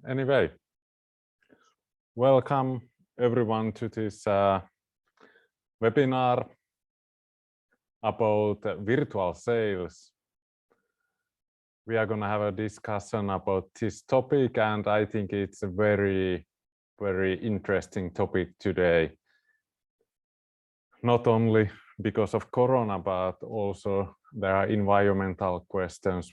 Anyway, welcome everyone to this webinar about virtual sales. We are going to have a discussion about this topic, and I think it's a very interesting topic today. Not only because of Corona, but also there are environmental questions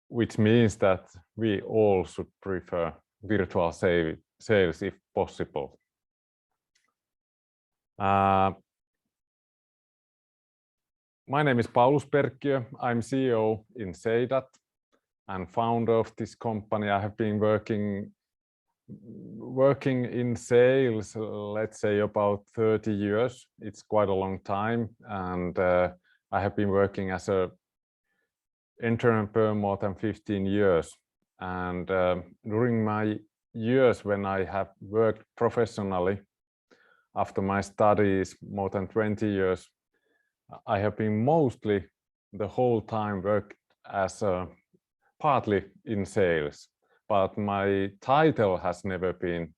which means that we all should prefer virtual sales if possible. My name is Paulus Perkkiö. I'm CEO in Seidat and founder of this company. I have been working in sales, let's say about 30 years. It's quite a long time, and I have been working as an entrepreneur more than 15 years. And during my years when I have worked professionally after my studies, more than 20 years, I have been mostly the whole time worked as partly in sales, but my title has never been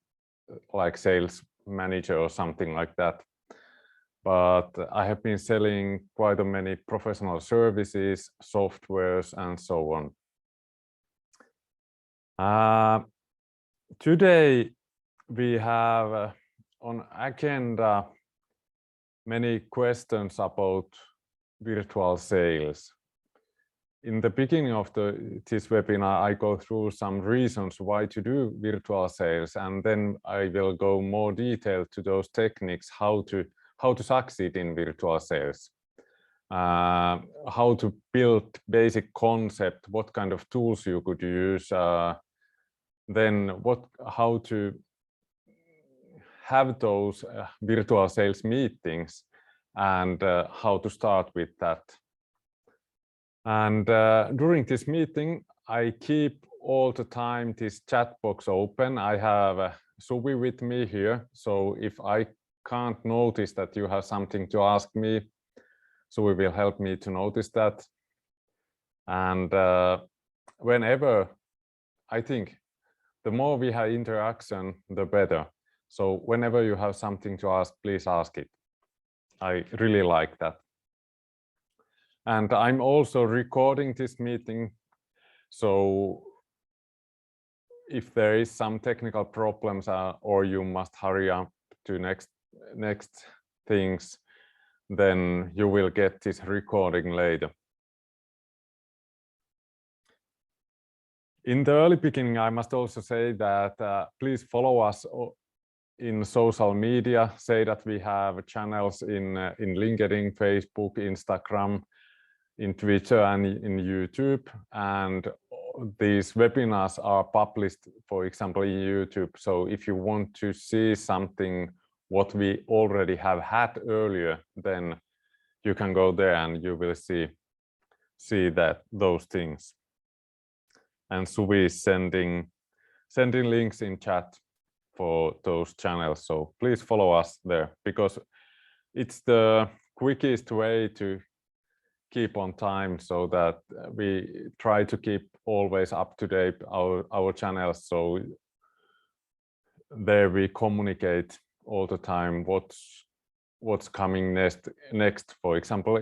like sales manager or something like that. But I have been selling quite many professional services, softwares, and so on. Today we have on agenda many questions about virtual sales. In the beginning of this webinar, I go through some reasons why to do virtual sales, and then I will go more detailed to those techniques, how to succeed in virtual sales, how to build basic concept, what kind of tools you could use, then how to have those virtual sales meetings, and how to start with that. And during this meeting, I keep all the time this chat box open. I have Suvi with me here, so if I can't notice that you have something to ask me, Suvi will help me to notice that. And whenever, I think the more we have interaction, the better. So whenever you have something to ask, please ask it. I really like that. And I'm also recording this meeting, so if there is some technical problems or you must hurry up to next things, then you will get this recording later. In the early beginning, I must also say that please follow us in social media. Say that we have channels in LinkedIn, Facebook, Instagram, in Twitter, and in YouTube, and these webinars are published, for example, in YouTube. So if you want to see something what we already have had earlier, then you can go there and you will see those things. And Suvi is sending links in chat for those channels, so please follow us there, because it's the quickest way to keep on time, so that we try to keep always up to date our channels. So there we communicate all the time what's coming next. For example,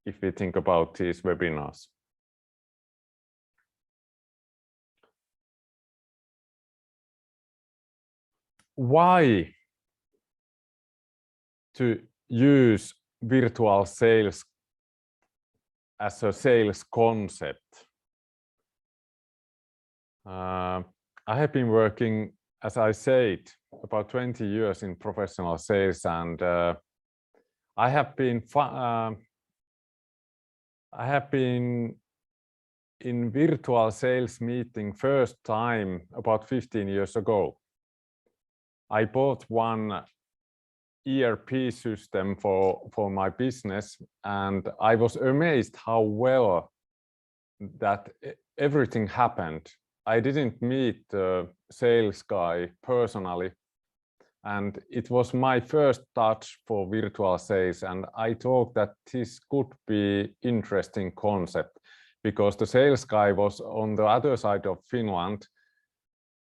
if we think about these webinars. Why to use virtual sales as a sales concept? I have been working, as I said, about 20 years in professional sales, and I have been in virtual sales meeting first time about 15 years ago. I bought one ERP system for my business, and I was amazed how well that everything happened. I didn't meet the sales guy personally, and it was my first touch for virtual sales, and I thought that this could be interesting concept, because the sales guy was on the other side of Finland,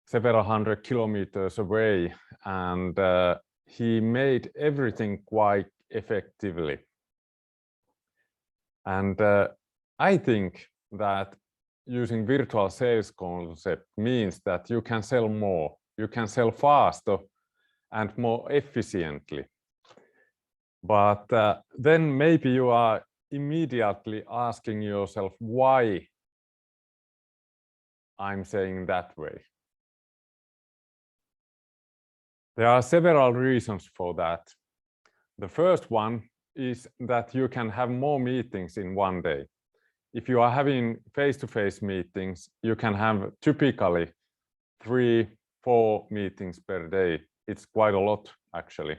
several hundred kilometers away, and he made everything quite effectively. And I think that using virtual sales concept means that you can sell more, you can sell faster and more efficiently. But then maybe you are immediately asking yourself why I'm saying that way. There are several reasons for that. The first one is that you can have more meetings in one day. If you are having face-to-face meetings, you can have typically 3-4 meetings per day. It's quite a lot, actually.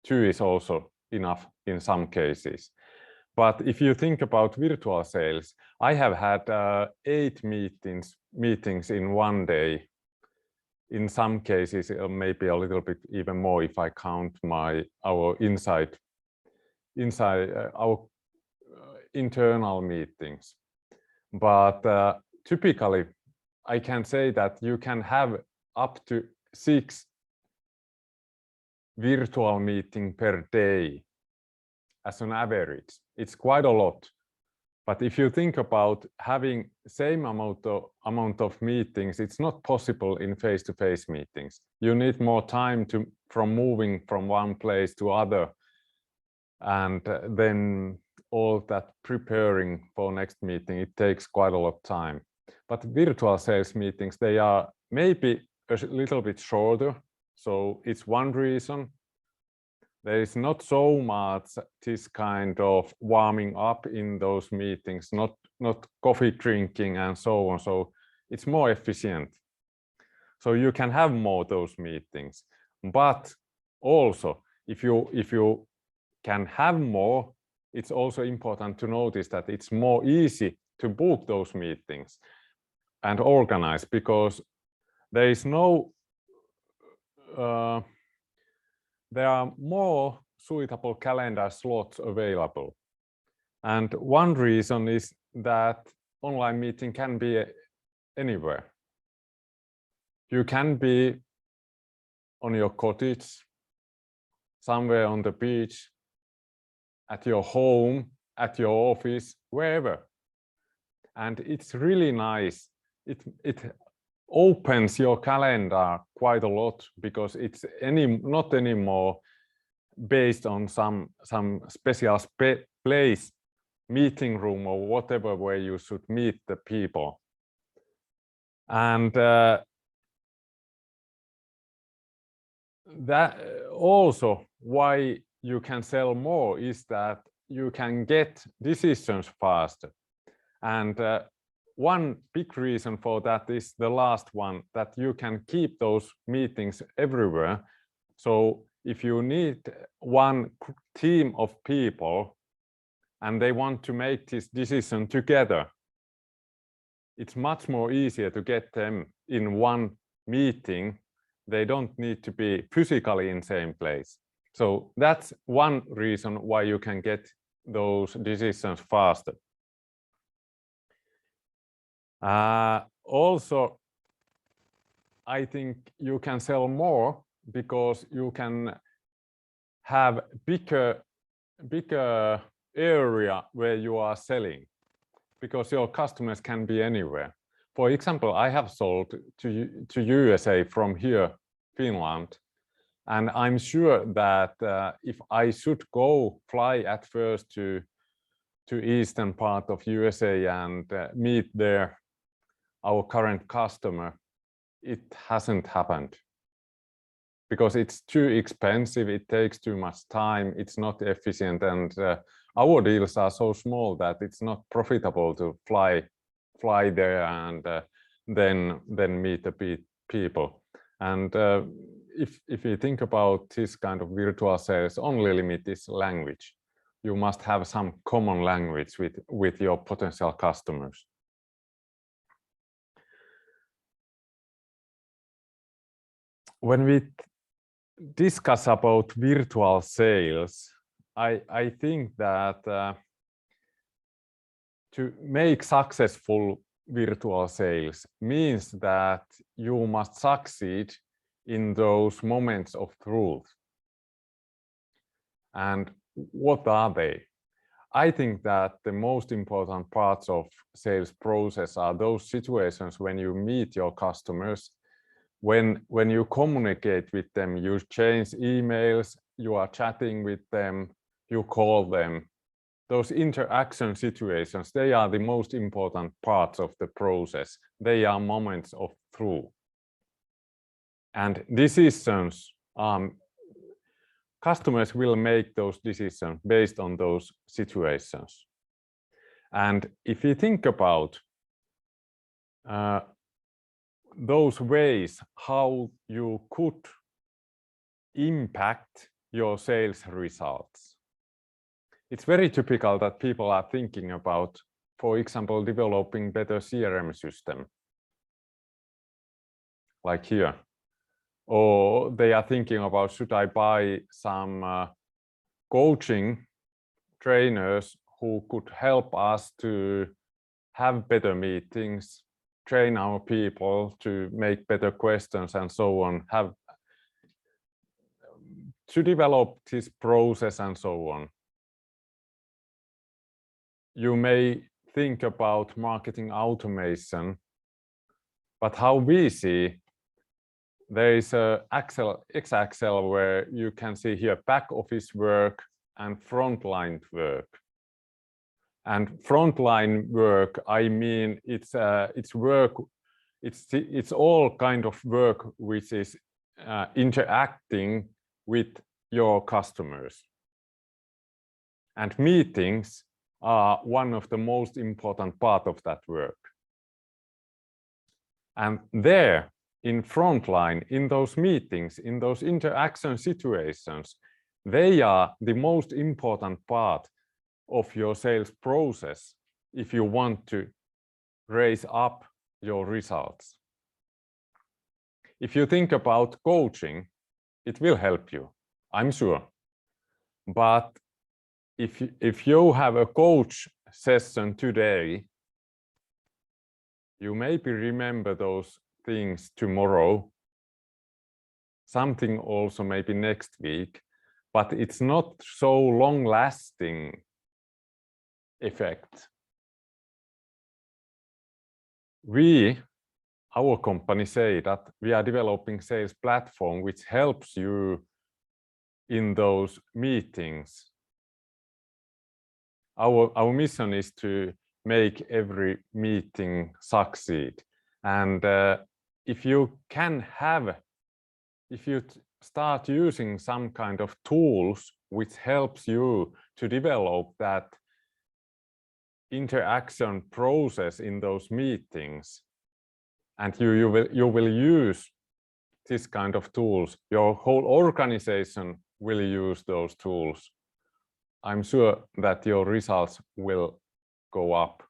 2 is also enough in some cases. But if you think about virtual sales, I have had 8 meetings in one day. In some cases, maybe a little bit even more if I count our internal meetings. But typically, I can say that you can have up to 6 virtual meetings per day as an average. It's quite a lot. But if you think about having same amount of meetings, it's not possible in face-to-face meetings. You need more time from moving from one place to other, and then all that preparing for next meeting, it takes quite a lot of time. But virtual sales meetings, they are maybe a little bit shorter, so it's one reason. There is not so much this kind of warming up in those meetings, not coffee drinking and so on. So it's more efficient. So you can have more those meetings. But also, if you can have more, it's also important to notice that it's more easy to book those meetings and organize, because there is there are more suitable calendar slots available. And one reason is that online meeting can be anywhere. You can be on your cottage, somewhere on the beach, at your home, at your office, wherever. And it's really nice. It opens your calendar quite a lot, because it's not anymore based on some special place, meeting room or whatever, where you should meet the people. And that also why you can sell more is that you can get decisions faster. And one big reason for that is the last one, that you can keep those meetings everywhere. So if you need one team of people and they want to make this decision together, it's much more easier to get them in one meeting. They don't need to be physically in the same place. So that's one reason why you can get those decisions faster. Also, I think you can sell more because you can have bigger area where you are selling, because your customers can be anywhere. For example, I have sold to USA from here, Finland, and I'm sure that if I should fly at first to eastern part of USA and meet there our current customer, it hasn't happened, because it's too expensive, it takes too much time, it's not efficient, and our deals are so small that it's not profitable to fly there and then meet the people. And if you think about this kind of virtual sales, only limit is language. You must have some common language with your potential customers. When we discuss about virtual sales, I think that to make successful virtual sales means that you must succeed in those moments of truth. And what are they? I think that the most important parts of sales process are those situations when you meet your customers, when you communicate with them, you change emails, you are chatting with them, you call them. Those interaction situations, they are the most important parts of the process. They are moments of truth. And decisions, customers will make those decisions based on those situations. And if you think about those ways how you could impact your sales results, it's very typical that people are thinking about, for example, developing better CRM system, like here. Or they are thinking about, should I buy some coaching trainers who could help us to have better meetings, train our people to make better questions and so on, to develop this process and so on. You may think about marketing automation, but how we see, there is a X-axis where you can see here back office work and frontline work. And frontline work, I mean, it's work. It's all kind of work which is interacting with your customers. And meetings are one of the most important part of that work. And there, in frontline, in those meetings, in those interaction situations, they are the most important part of your sales process if you want to raise up your results. If you think about coaching, it will help you, I'm sure. But if you have a coach session today, you maybe remember those things tomorrow, something also maybe next week, but it's not so long-lasting effect. Our company Seidat, we are developing sales platform which helps you in those meetings. Our mission is to make every meeting succeed. And if you start using some kind of tools which helps you to develop that interaction process in those meetings, and you will use this kind of tools, your whole organization will use those tools, I'm sure that your results will go up.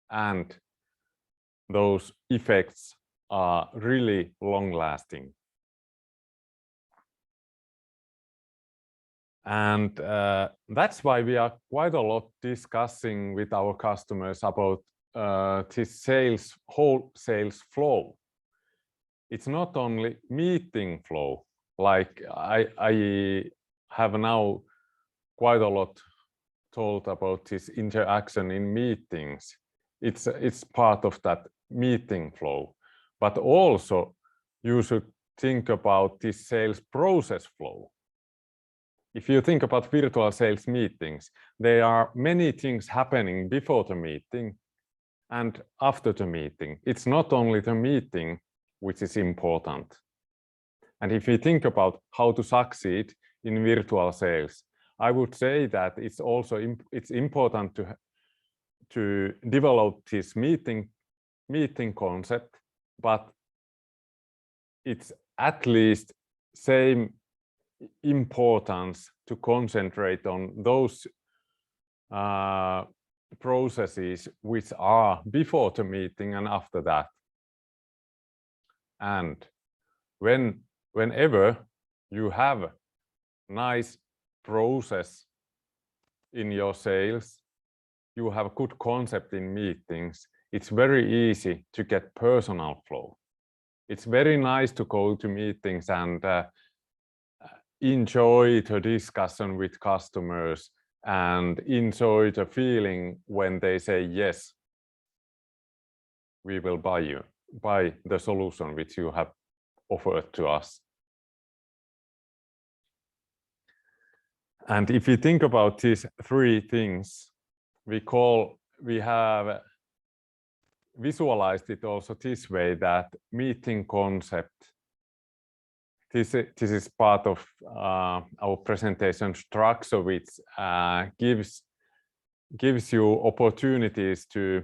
And those effects are really long-lasting. And that's why we are quite a lot discussing with our customers about this whole sales flow. It's not only meeting flow, like I have now quite a lot told about this interaction in meetings. It's part of that meeting flow, but also you should think about this sales process flow. If you think about virtual sales meetings, there are many things happening before the meeting and after the meeting. It's not only the meeting which is important. And if you think about how to succeed in virtual sales, I would say that it's important to develop this meeting concept, but it's at least same importance to concentrate on those processes which are before the meeting and after that. And whenever you have a nice process in your sales, you have a good concept in meetings, it's very easy to get personal flow. It's very nice to go to meetings and enjoy the discussion with customers and enjoy the feeling when they say, yes, we will buy the solution which you have offered to us. And if you think about these three things, we have visualized it also this way, that meeting concept, this is part of our presentation structure, which gives you opportunities to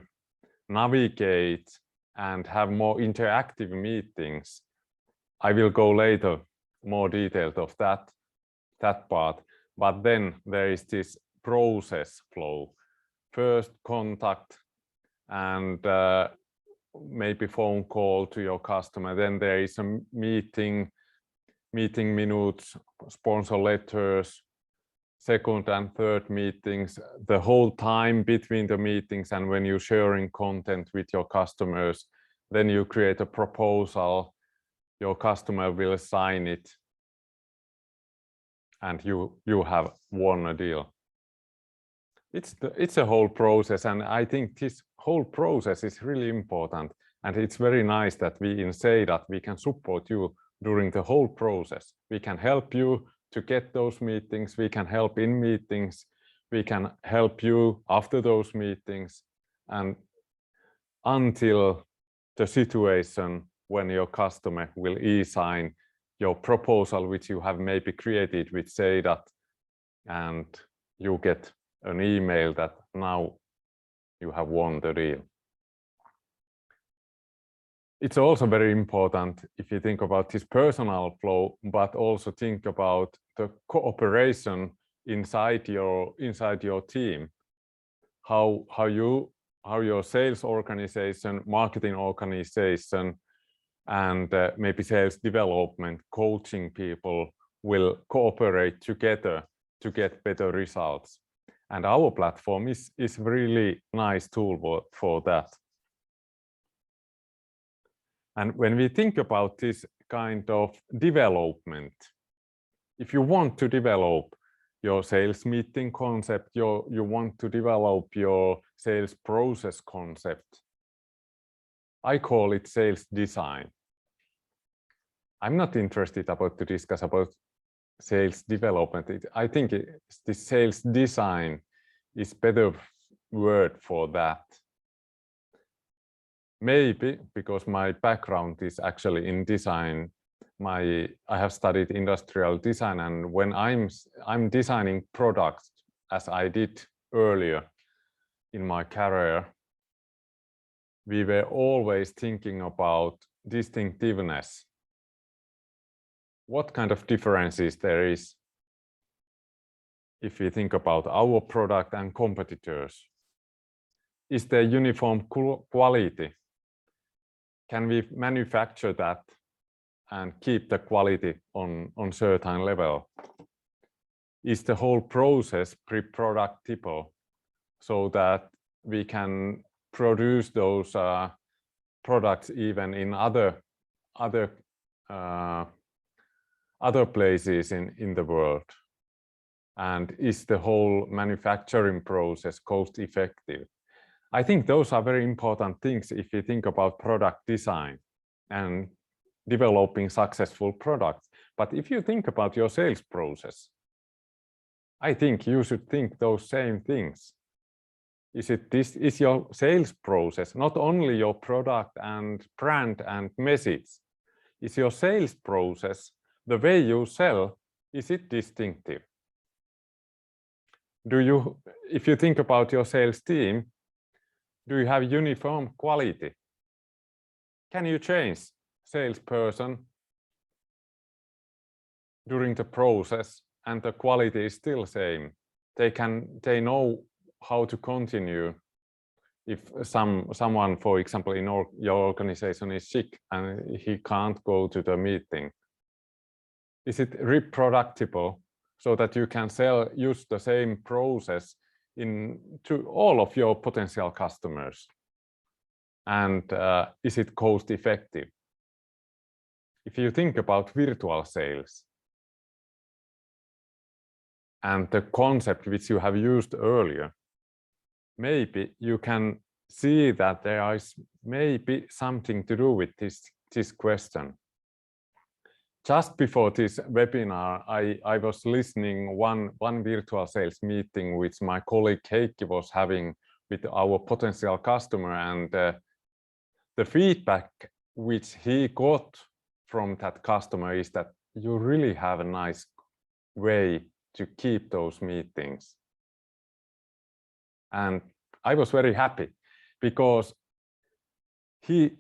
navigate and have more interactive meetings. I will go later more detailed of that part, but then there is this process flow. First contact and maybe phone call to your customer, then there is a meeting minutes, sponsor letters, second and third meetings, the whole time between the meetings, and when you're sharing content with your customers, then you create a proposal, your customer will sign it, and you have won a deal. It's a whole process, and I think this whole process is really important, and it's very nice that we in Seidat we can support you during the whole process. We can help you to get those meetings, we can help in meetings, we can help you after those meetings, and until the situation when your customer will e-sign your proposal which you have maybe created with Seidat, and you get an email that now you have won the deal. It's also very important if you think about this personal flow, but also think about the cooperation inside your team. How your sales organization, marketing organization, and maybe sales development, coaching people will cooperate together to get better results. And our platform is really nice tool for that. And when we think about this kind of development, if you want to develop your sales meeting concept, you want to develop your sales process concept, I call it sales design. I'm not interested to discuss about sales development. I think the sales design is better word for that. Maybe because my background is actually in design. I have studied industrial design, and when I'm designing products, as I did earlier in my career, we were always thinking about distinctiveness. What kind of differences there is if we think about our product and competitors? Is there uniform quality? Can we manufacture that and keep the quality on certain level? Is the whole process reproducible so that we can produce those products even in other places in the world? And is the whole manufacturing process cost effective? I think those are very important things if you think about product design and developing successful products. But if you think about your sales process, I think you should think those same things. Is your sales process not only your product and brand and message? Is your sales process, the way you sell, is it distinctive? If you think about your sales team, do you have uniform quality? Can you change salesperson during the process and the quality is still same? They know how to continue if someone, for example, in your organization is sick and he can't go to the meeting. Is it reproducible so that you can use the same process to all of your potential customers? And is it cost effective? If you think about virtual sales and the concept which you have used earlier, maybe you can see that there is maybe something to do with this question. Just before this webinar, I was listening one virtual sales meeting which my colleague Heikki was having with our potential customer, and the feedback which he got from that customer is that you really have a nice way to keep those meetings. And I was very happy because he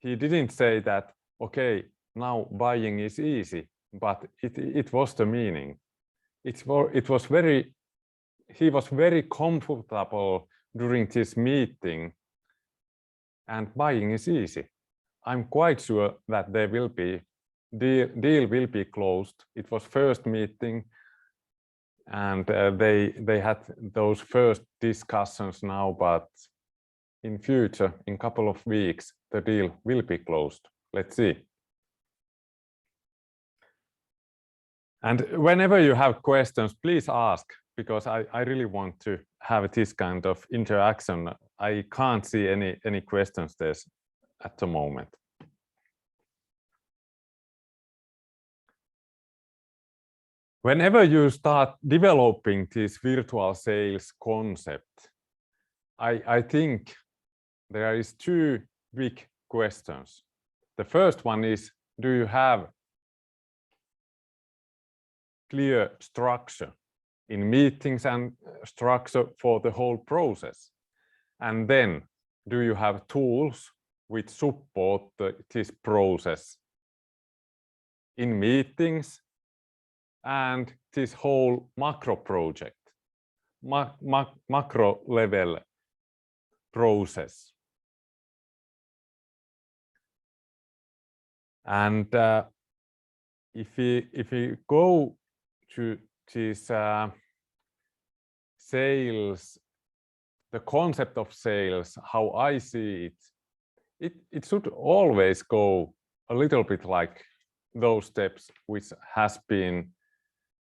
didn't say that, okay, now buying is easy, but it was the meaning. He was very comfortable during this meeting, and buying is easy. I'm quite sure that there will be deal will be closed. It was first meeting, and they had those first discussions now, but in future, in a couple of weeks, the deal will be closed. Let's see. And whenever you have questions, please ask, because I really want to have this kind of interaction. I can't see any questions there at the moment. Whenever you start developing this virtual sales concept, I think there is two big questions. The first one is, do you have clear structure in meetings and structure for the whole process? And then, do you have tools which support this process in meetings and this whole macro project, macro level process? And if we go to this sales, the concept of sales, how I see it should always go a little bit like those steps which has been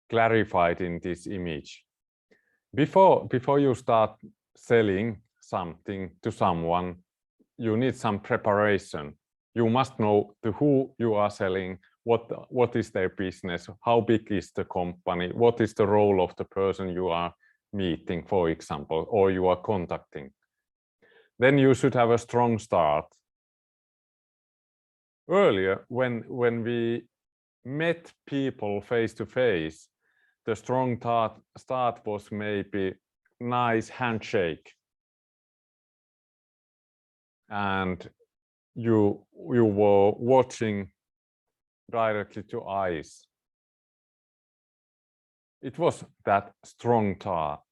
clarified in this image. Before you start selling something to someone, you need some preparation. You must know to who you are selling, what is their business, how big is the company, what is the role of the person you are meeting, for example, or you are contacting. Then you should have a strong start. Earlier, when we met people face to face, the strong start was maybe nice handshake, and you were watching directly to eyes. It was that strong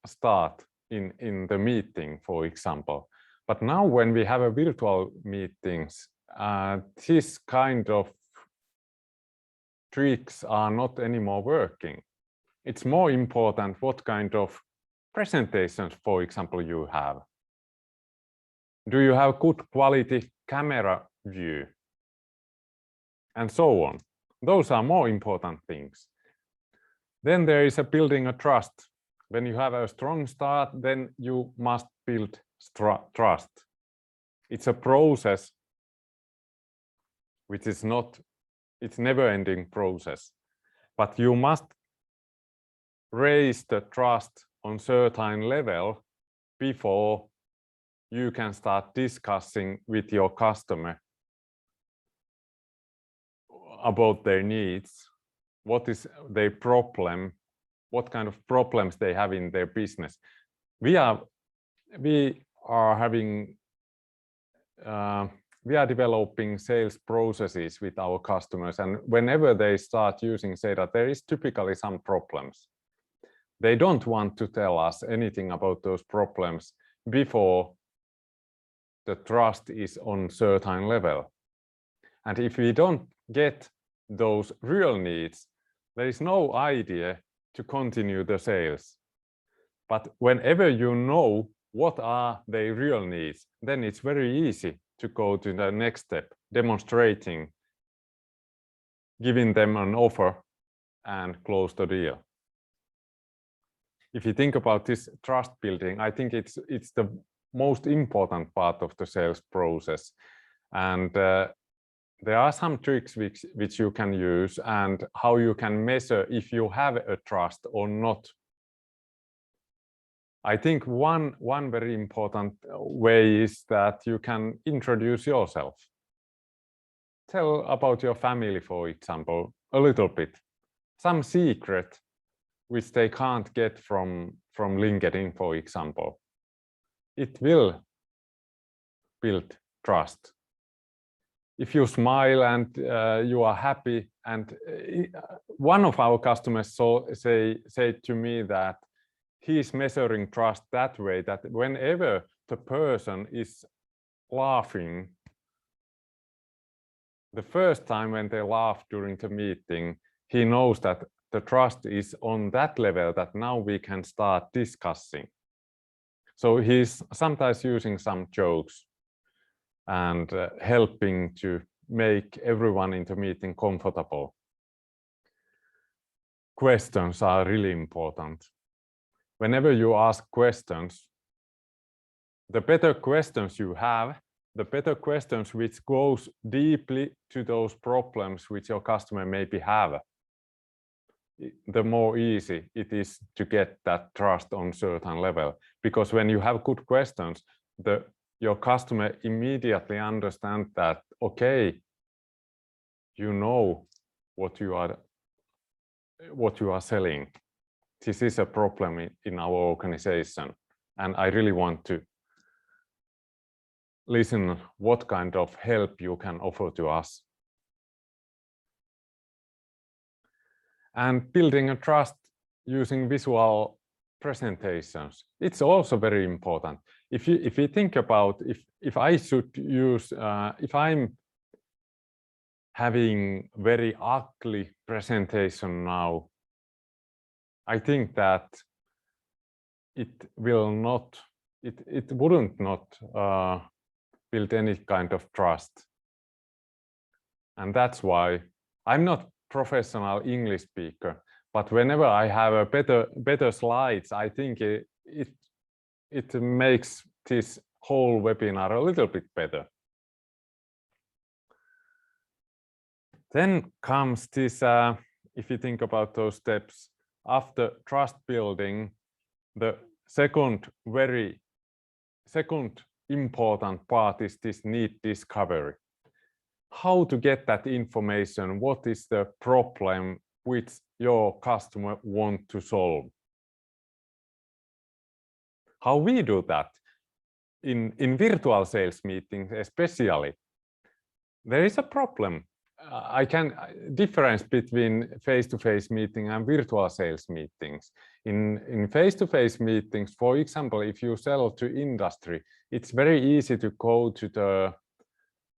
start in the meeting, for example. But now when we have a virtual meetings, this kind of tricks are not anymore working. It's more important what kind of presentations, for example, you have. Do you have good quality camera view? And so on. Those are more important things. Then there is a building a trust. When you have a strong start, then you must build trust. It's a process which is not, it's never-ending process, but you must raise the trust on certain level before you can start discussing with your customer about their needs, what is their problem, what kind of problems they have in their business. We are developing sales processes with our customers, and whenever they start using Seidat, there is typically some problems. They don't want to tell us anything about those problems before the trust is on certain level. And if we don't get those real needs, there is no idea to continue the sales. But whenever you know what are their real needs, then it's very easy to go to the next step, demonstrating, giving them an offer and close the deal. If you think about this trust building, I think it's the most important part of the sales process. And there are some tricks which you can use and how you can measure if you have a trust or not. I think one very important way is that you can introduce yourself. Tell about your family, for example, a little bit. Some secret which they can't get from LinkedIn, for example. It will build trust. If you smile and you are happy, and one of our customers said to me that he is measuring trust that way, that whenever the person is laughing, the first time when they laugh during the meeting, he knows that the trust is on that level that now we can start discussing. So he's sometimes using some jokes and helping to make everyone in the meeting comfortable. Questions are really important. Whenever you ask questions, the better questions you have, the better questions which goes deeply to those problems which your customer maybe have, the more easy it is to get that trust on certain level. Because when you have good questions, your customer immediately understands that, okay, you know what you are selling. This is a problem in our organization, and I really want to listen what kind of help you can offer to us. And building a trust using visual presentations, it's also very important. If you think about if I should use, if I'm having very ugly presentation now, I think that it wouldn't build any kind of trust. And that's why I'm not professional English speaker, but whenever I have a better slides, I think it makes this whole webinar a little bit better. Then comes this, if you think about those steps, after trust building, the second important part is this need discovery. How to get that information, what is the problem which your customer wants to solve. How we do that in virtual sales meetings especially, there is a problem. I can difference between face-to-face meeting and virtual sales meetings. In face-to-face meetings, for example, if you sell to industry, it's very easy to go to the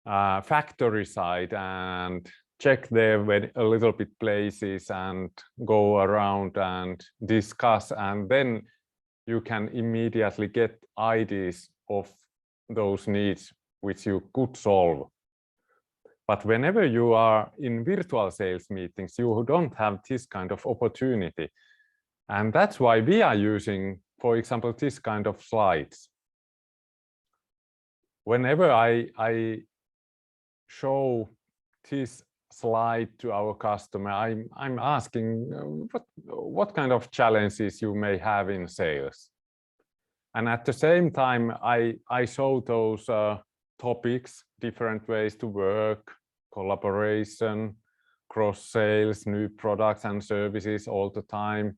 factory side and check there a little bit places and go around and discuss, and then you can immediately get ideas of those needs which you could solve. But whenever you are in virtual sales meetings, you don't have this kind of opportunity. And that's why we are using, for example, this kind of slides. Whenever I show this slide to our customer, I'm asking what kind of challenges you may have in sales. And at the same time, I show those topics, different ways to work, collaboration, cross sales, new products and services all the time.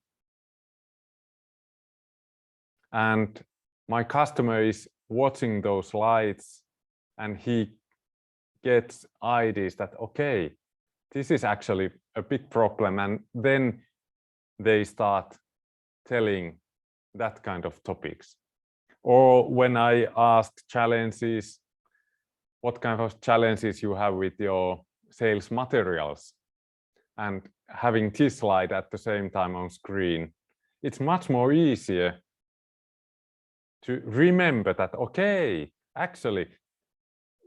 And my customer is watching those slides and he gets ideas that, okay, this is actually a big problem. And then they start telling that kind of topics. Or when I ask challenges, what kind of challenges you have with your sales materials, and having this slide at the same time on screen, it's much more easier to remember that, okay, actually,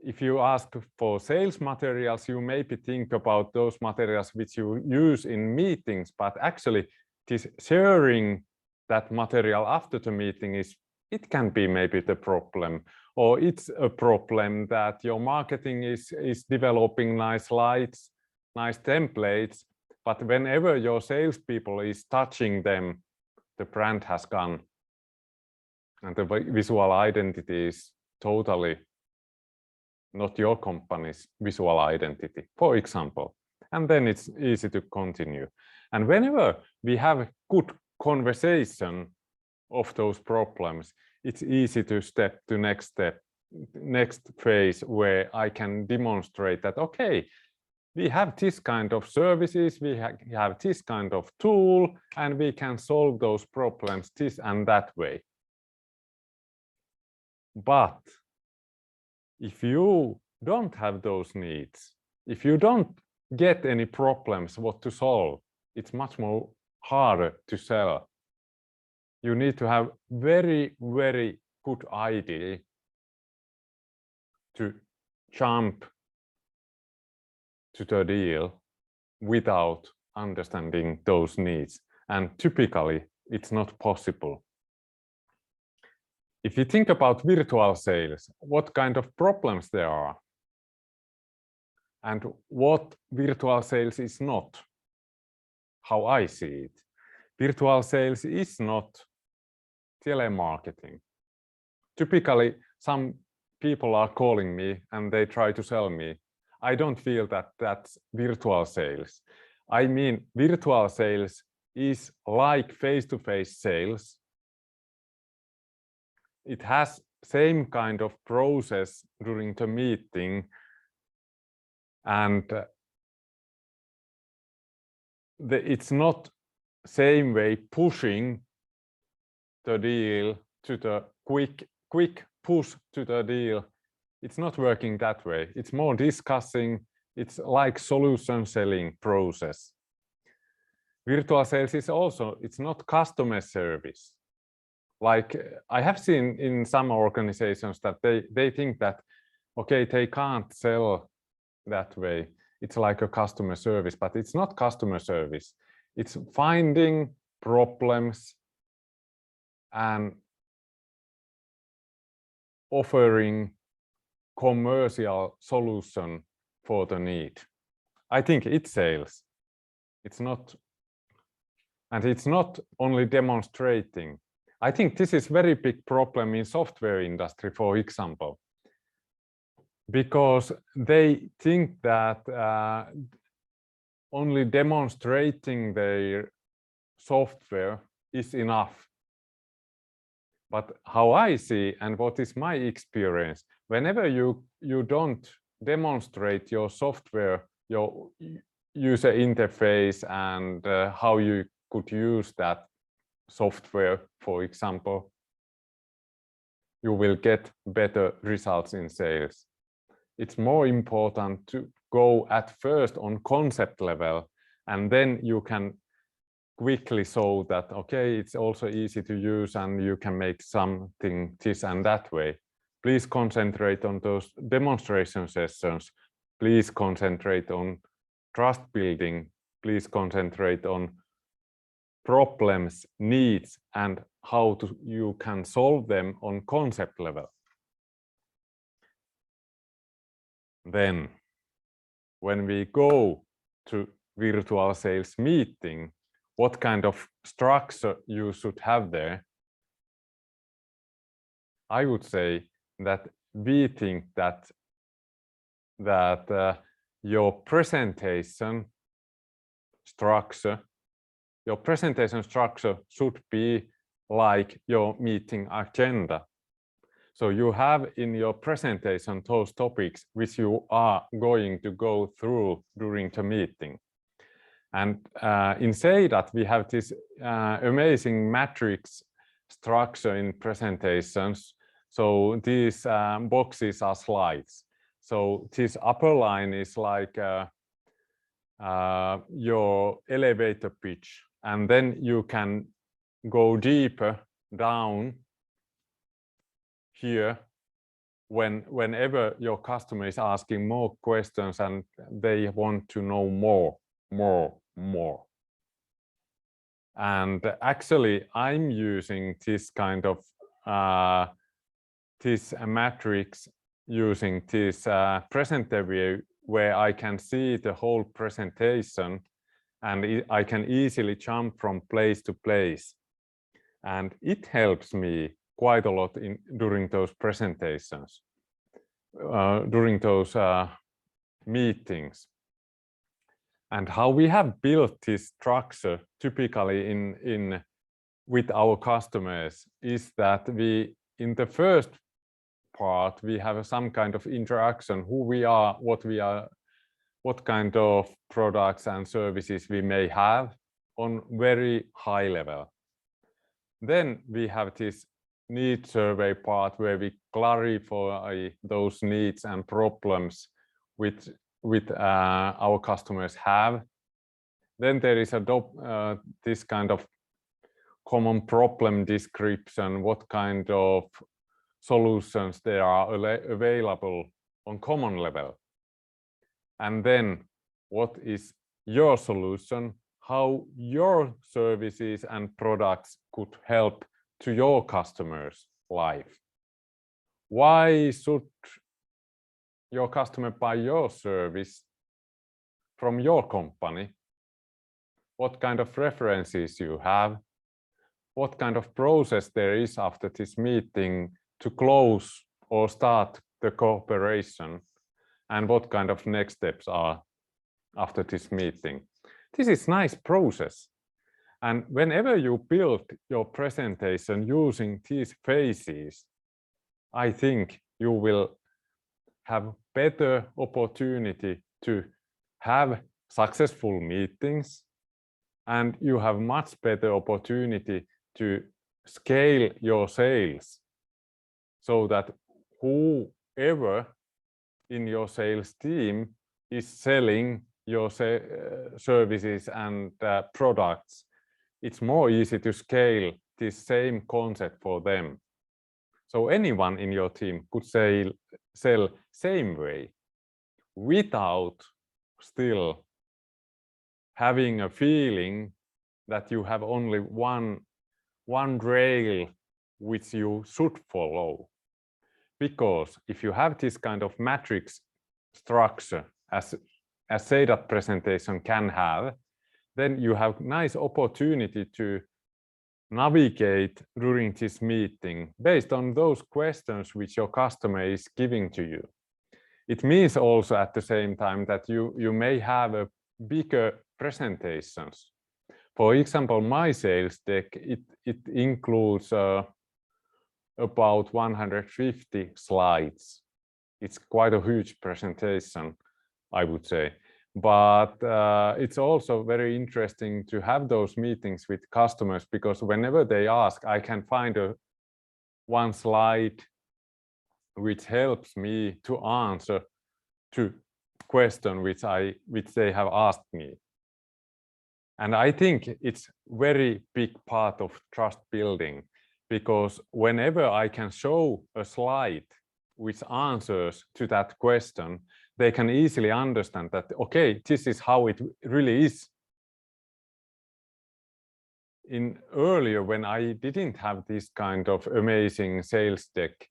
if you ask for sales materials, you maybe think about those materials which you use in meetings, but actually this sharing that material after the meeting it can be maybe the problem, or it's a problem that your marketing is developing nice slides, nice templates, but whenever your salespeople is touching them, the brand has gone. And the visual identity is totally not your company's visual identity, for example. And then it's easy to continue. And whenever we have a good conversation of those problems, it's easy to step to next phase where I can demonstrate that, okay, we have this kind of services, we have this kind of tool, and we can solve those problems this and that way. But if you don't have those needs, if you don't get any problems what to solve, it's much more harder to sell. You need to have very, very good idea to jump to the deal without understanding those needs. And typically, it's not possible. If you think about virtual sales, what kind of problems there are, and what virtual sales is not, how I see it. Virtual sales is not telemarketing. Typically, some people are calling me and they try to sell me. I don't feel that that's virtual sales. I mean, virtual sales is like face-to-face sales. It has same kind of process during the meeting, and it's not same way pushing the deal to the quick push to the deal. It's not working that way. It's more discussing. It's like solution selling process. Virtual sales is also, it's not customer service. Like I have seen in some organizations that they think that, okay, they can't sell that way. It's like a customer service, but it's not customer service. It's finding problems and offering commercial solution for the need. I think it's sales. It's not, and it's not only demonstrating. I think this is very big problem in software industry, for example, because they think that only demonstrating their software is enough. But how I see and what is my experience, whenever you don't demonstrate your software, your user interface, and how you could use that software, for example, you will get better results in sales. It's more important to go at first on concept level, and then you can quickly show that, okay, it's also easy to use and you can make something this and that way. Please concentrate on those demonstration sessions. Please concentrate on trust building. Please concentrate on problems, needs, and how you can solve them on concept level. Then, when we go to virtual sales meeting, what kind of structure you should have there? I would say that we think that your presentation structure should be like your meeting agenda. So you have in your presentation those topics which you are going to go through during the meeting. And in Seidat, we have this amazing matrix structure in presentations. So these boxes are slides. So this upper line is like your elevator pitch, and then you can go deeper down here whenever your customer is asking more questions and they want to know more. And actually, I'm using this kind of this matrix using this presenter view where I can see the whole presentation and I can easily jump from place to place. And it helps me quite a lot during those presentations, during those meetings. And how we have built this structure typically with our customers is that we, in the first part, we have some kind of interaction, who we are, what kind of products and services we may have on very high level. Then we have this need survey part where we clarify those needs and problems with our customers have. Then there is this kind of common problem description, what kind of solutions there are available on common level. And then what is your solution, how your services and products could help to your customers' life. Why should your customer buy your service from your company? What kind of references you have? What kind of process there is after this meeting to close or start the cooperation? And what kind of next steps are after this meeting? This is a nice process. And whenever you build your presentation using these phases, I think you will have better opportunity to have successful meetings, and you have much better opportunity to scale your sales so that whoever in your sales team is selling your services and products, it's more easy to scale this same concept for them. So anyone in your team could sell same way without still having a feeling that you have only one rail which you should follow. Because if you have this kind of matrix structure as Seidat presentation can have, then you have nice opportunity to navigate during this meeting based on those questions which your customer is giving to you. It means also at the same time that you may have a bigger presentations. For example, my sales deck, it includes about 150 slides. It's quite a huge presentation, I would say. But it's also very interesting to have those meetings with customers, because whenever they ask, I can find one slide which helps me to answer to question which they have asked me. And I think it's very big part of trust building, because whenever I can show a slide which answers to that question, they can easily understand that, okay, this is how it really is. Earlier, when I didn't have this kind of amazing sales deck,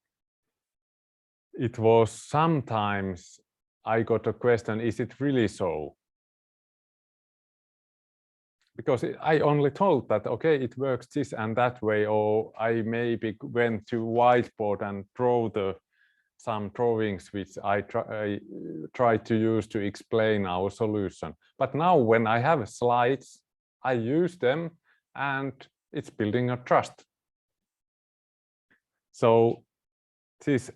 it was sometimes I got a question, is it really so? Because I only told that, okay, it works this and that way, or I maybe went to whiteboard and draw some drawings which I try to use to explain our solution. But now when I have slides, I use them and it's building a trust. So this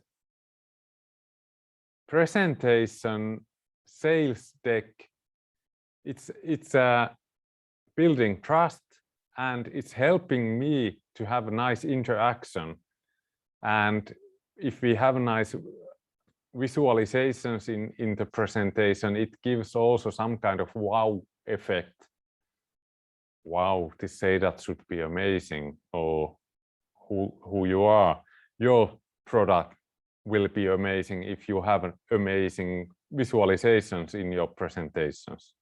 presentation sales deck, it's building trust, and it's helping me to have a nice interaction. And if we have nice visualizations in the presentation, it gives also some kind of wow effect. Wow, this Seidat should be amazing, or who you are. Your product will be amazing if you have amazing visualizations in your presentations.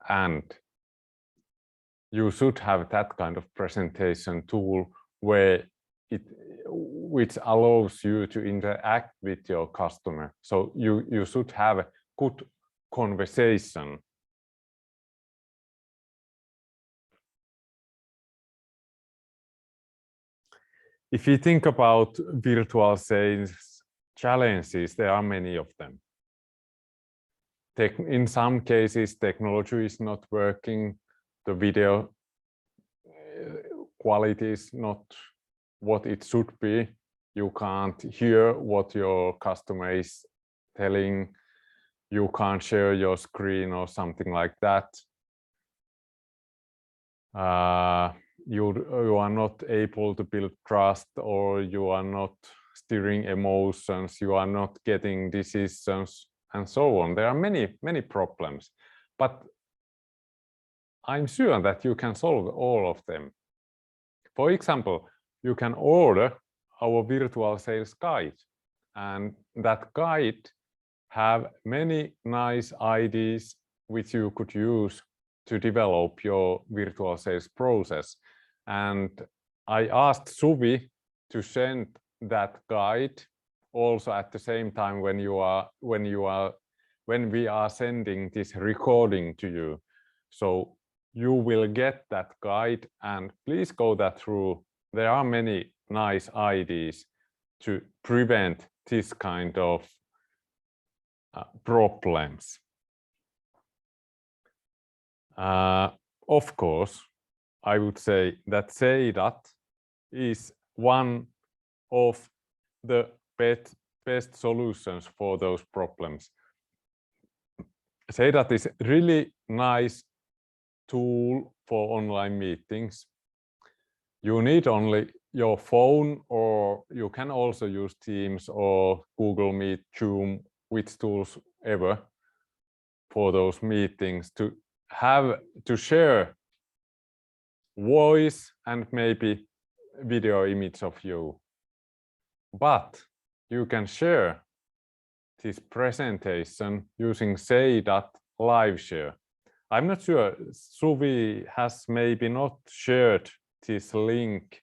And you should have that kind of presentation tool which allows you to interact with your customer. So you should have a good conversation. If you think about virtual sales challenges, there are many of them. In some cases, technology is not working. The video quality is not what it should be. You can't hear what your customer is telling. You can't share your screen or something like that. You are not able to build trust, or you are not steering emotions. You are not getting decisions, and so on. There are many problems, but I'm sure that you can solve all of them. For example, you can order our virtual sales guide, and that guide have many nice ideas which you could use to develop your virtual sales process. And I asked Suvi to send that guide also at the same time when we are sending this recording to you. So you will get that guide, and please go that through. There are many nice ideas to prevent this kind of problems. Of course, I would say that Seidat is one of the best solutions for those problems. Seidat is really nice tool for online meetings. You need only your phone, or you can also use Teams or Google Meet, Zoom, which tools ever for those meetings, to share voice and maybe video image of you. But you can share this presentation using Seidat live share. I'm not sure, Suvi has maybe not shared this link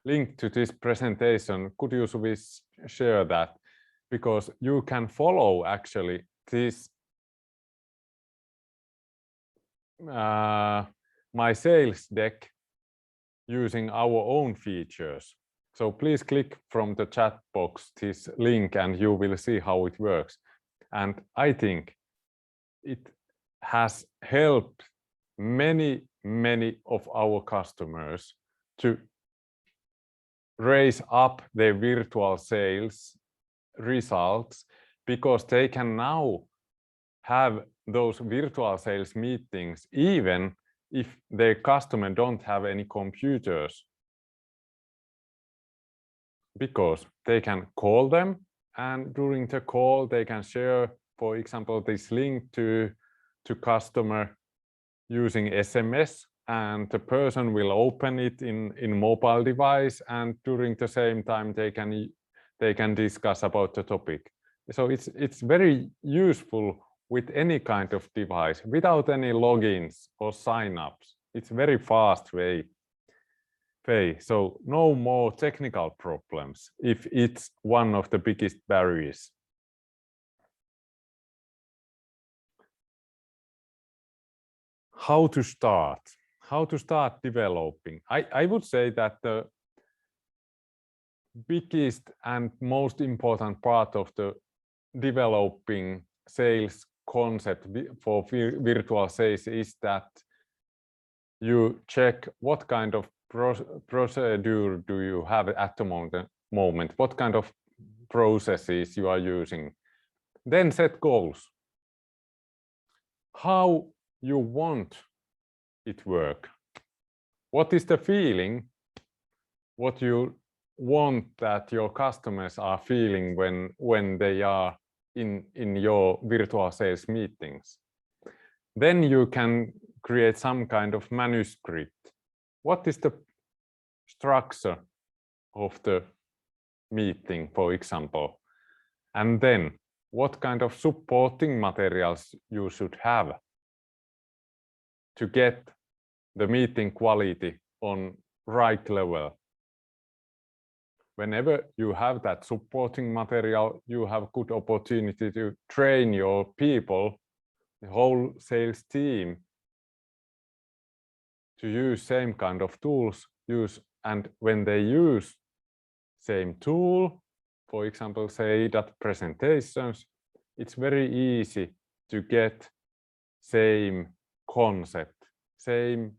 to this presentation. Could you, Suvi, share that? Because you can follow actually this my sales deck using our own features. So please click from the chat box this link and you will see how it works. And I think it has helped many of our customers to raise up their virtual sales results, because they can now have those virtual sales meetings even if their customer don't have any computers, because they can call them, and during the call they can share, for example, this link to customer using SMS, and the person will open it in mobile device, and during the same time they can discuss about the topic. So it's very useful with any kind of device without any logins or sign-ups. It's very fast way. So no more technical problems if it's one of the biggest barriers. How to start developing? I would say that the biggest and most important part of the developing sales concept for virtual sales is that you check what kind of procedure do you have at the moment, what kind of processes you are using. Then set goals. How you want it work? What is the feeling? What you want that your customers are feeling when they are in your virtual sales meetings? Then you can create some kind of manuscript. What is the structure of the meeting, for example. And then what kind of supporting materials you should have to get the meeting quality on right level. Whenever you have that supporting material, you have good opportunity to train your people, the whole sales team, to use same kind of tools, and when they use same tool, for example, Seidat presentations, it's very easy to get same concept, same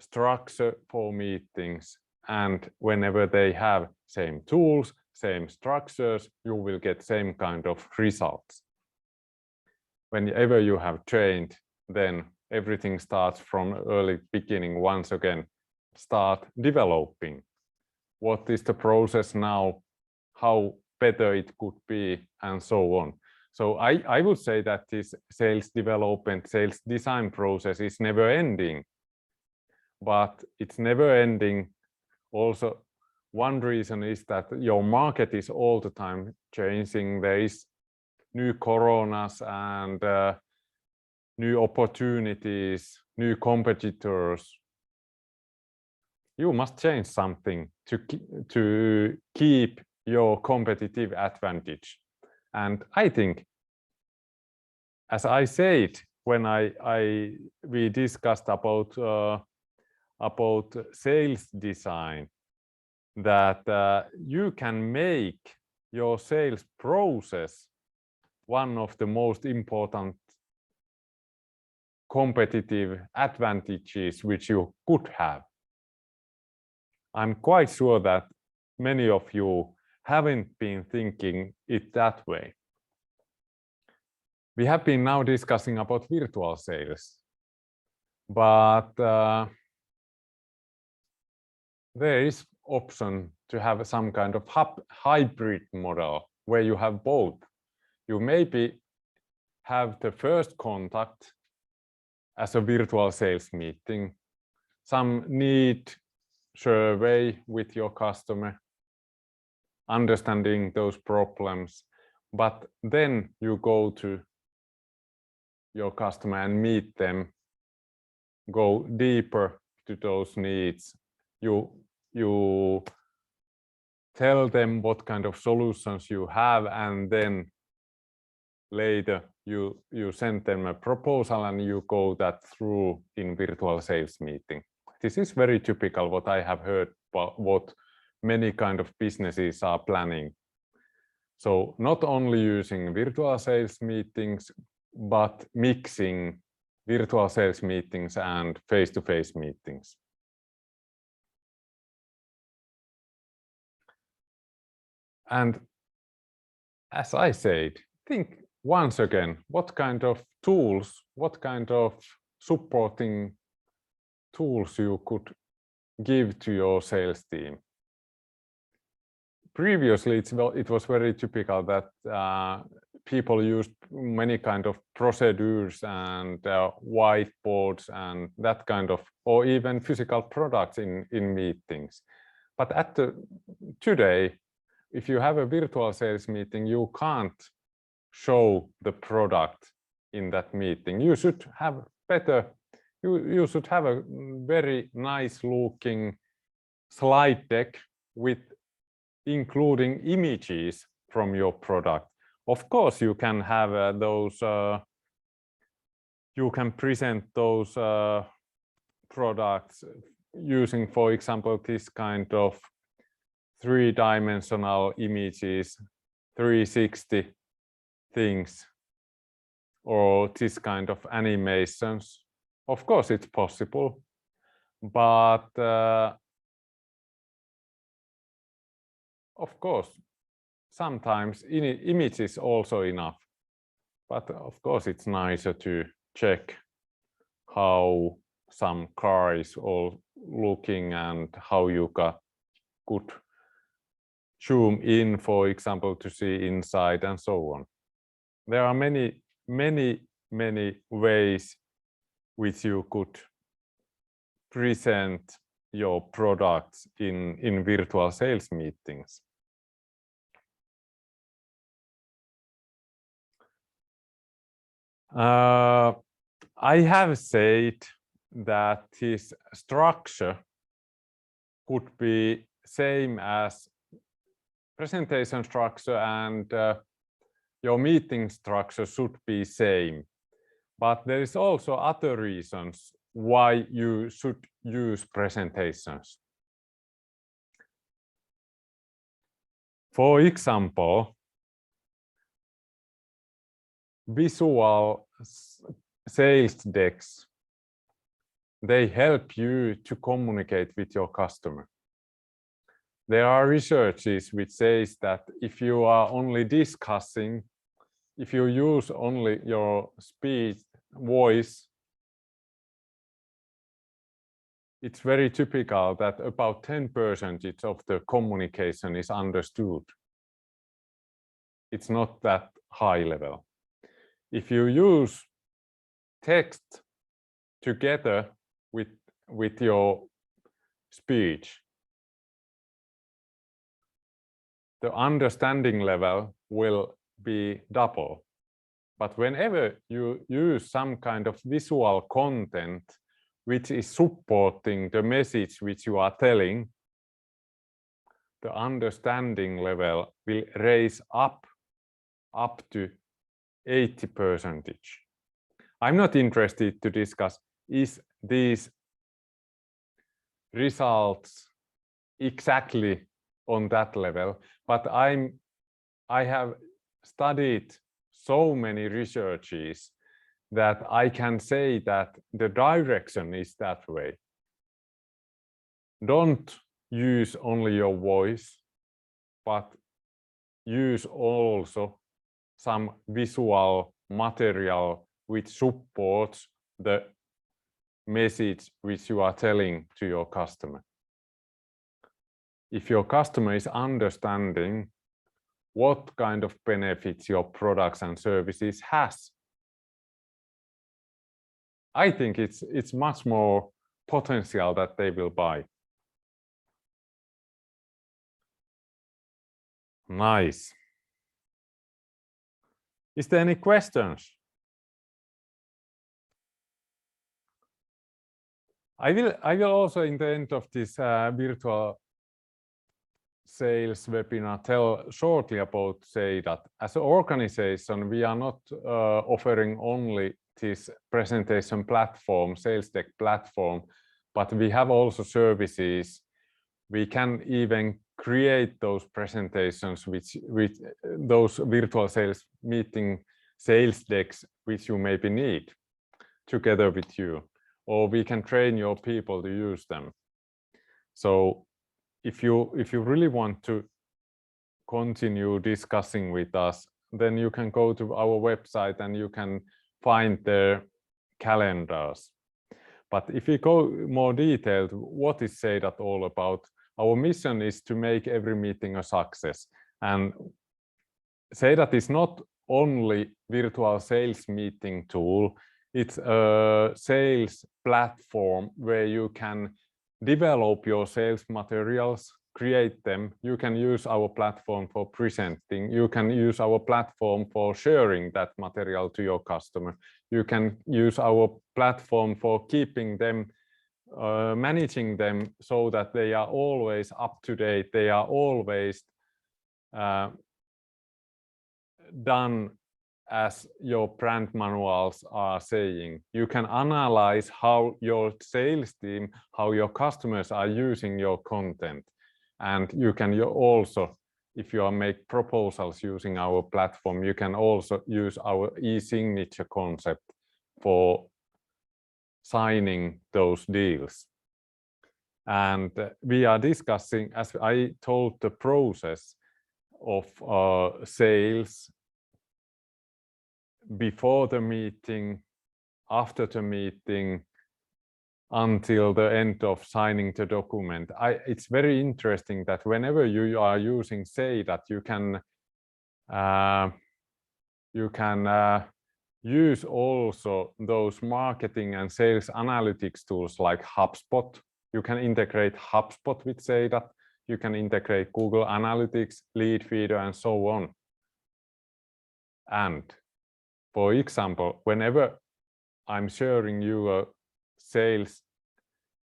structure for meetings, and whenever they have same tools, same structures, you will get same kind of results. Whenever you have trained, then everything starts from early beginning. Once again, start developing. What is the process now? How better it could be, and so on. So I would say that this sales development, sales design process is never ending, but it's never ending. Also, one reason is that your market is all the time changing. There is new coronas and new opportunities, new competitors. You must change something to keep your competitive advantage. And I think, as I said when we discussed about sales design, that you can make your sales process one of the most important competitive advantages which you could have. I'm quite sure that many of you haven't been thinking it that way. We have been now discussing about virtual sales, but there is option to have some kind of hybrid model where you have both. You maybe have the first contact as a virtual sales meeting, some need survey with your customer, understanding those problems, but then you go to your customer and meet them, go deeper to those needs. You tell them what kind of solutions you have, and then later you send them a proposal and you go that through in virtual sales meeting. This is very typical what I have heard, what many kind of businesses are planning. So not only using virtual sales meetings, but mixing virtual sales meetings and face-to-face meetings. And as I said, think once again, what kind of tools, what kind of supporting tools you could give to your sales team. Previously, it was very typical that people used many kind of procedures and whiteboards and that kind of, or even physical products in meetings. But today, if you have a virtual sales meeting, you can't show the product in that meeting. You should have you should have a very nice looking slide deck with including images from your product. Of course, you can have you can present those products using, for example, this kind of three-dimensional images, 360 things, or this kind of animations. Of course, it's possible, but of course, sometimes image is also enough. But of course, it's nicer to check how some car is all looking and how you could zoom in, for example, to see inside and so on. There are many ways which you could present your products in virtual sales meetings. I have said that this structure could be same as presentation structure, and your meeting structure should be same. But there is also other reasons why you should use presentations. For example, visual sales decks, they help you to communicate with your customer. There are researches which says that if you are only discussing, if you use only your speech, voice, it's very typical that about 10% of the communication is understood. It's not that high level. If you use text together with your speech, the understanding level will be double. But whenever you use some kind of visual content which is supporting the message which you are telling, the understanding level will raise up to 80%. I'm not interested to discuss is these results exactly on that level, but I have studied so many researches that I can say that the direction is that way. Don't use only your voice, but use also some visual material which supports the message which you are telling to your customer. If your customer is understanding what kind of benefits your products and services has, I think it's much more potential that they will buy. Nice. Is there any questions? I will also, in the end of this virtual sales webinar, tell shortly about Seidat. As an organization, we are not offering only this presentation platform, sales deck platform, but we have also services. We can even create those presentations with those virtual sales meeting sales decks which you maybe need together with you, or we can train your people to use them. So if you really want to continue discussing with us, then you can go to our website and you can find their calendars. But if we go more detailed, what is Seidat all about? Our mission is to make every meeting a success. And Seidat is not only virtual sales meeting tool, it's a sales platform where you can develop your sales materials, create them. You can use our platform for presenting. You can use our platform for sharing that material to your customer. You can use our platform for keeping them, managing them so that they are always up to date. They are always done as your brand manuals are saying. You can analyze how your sales team, how your customers are using your content. And you can also, if you make proposals using our platform, you can also use our e-signature concept for signing those deals. And we are discussing, as I told, the process of sales before the meeting, after the meeting, until the end of signing the document. It's very interesting that whenever you are using Seidat, you can use also those marketing and sales analytics tools like HubSpot You can integrate HubSpot with Seidat. You can integrate Google Analytics, Lead Feeder, and so on. And for example, whenever I'm sharing you a sales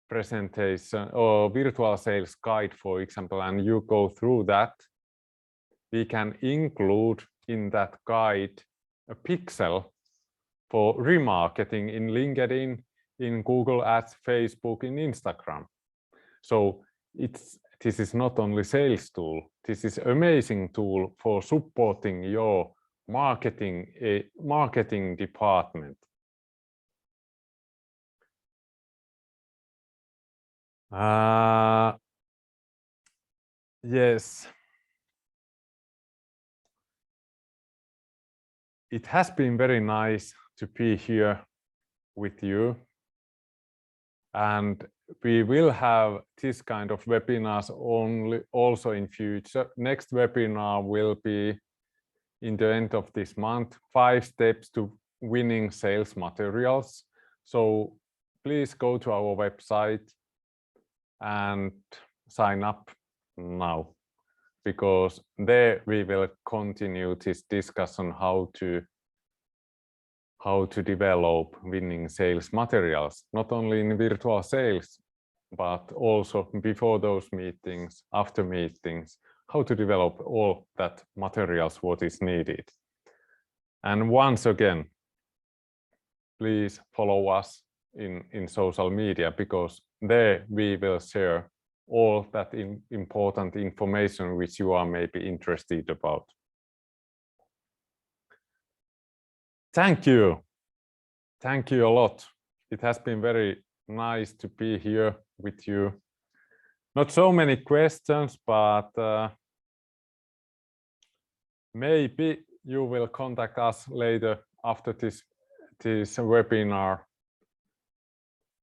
presentation or virtual sales guide, for example, and you go through that, we can include in that guide a pixel for remarketing in LinkedIn, in Google Ads, Facebook, in Instagram. So this is not only sales tool, this is amazing tool for supporting your marketing department. Yes. It has been very nice to be here with you. And we will have this kind of webinars also in future. Next webinar will be in the end of this month, 5 steps to winning sales materials. So please go to our website and sign up now, because there we will continue this discussion how to develop winning sales materials, not only in virtual sales, but also before those meetings, after meetings, how to develop all that materials what is needed. And once again, please follow us in social media, because there we will share all that important information which you are maybe interested about. Thank you. Thank you a lot. It has been very nice to be here with you. Not so many questions, but maybe you will contact us later after this webinar.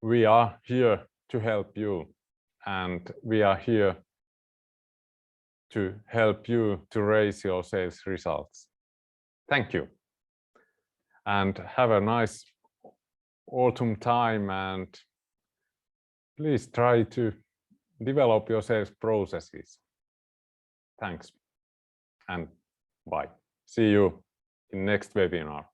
We are here to help you, and we are here to help you to raise your sales results. Thank you. And have a nice autumn time, and please try to develop your sales processes. Thanks and bye. See you in next webinar.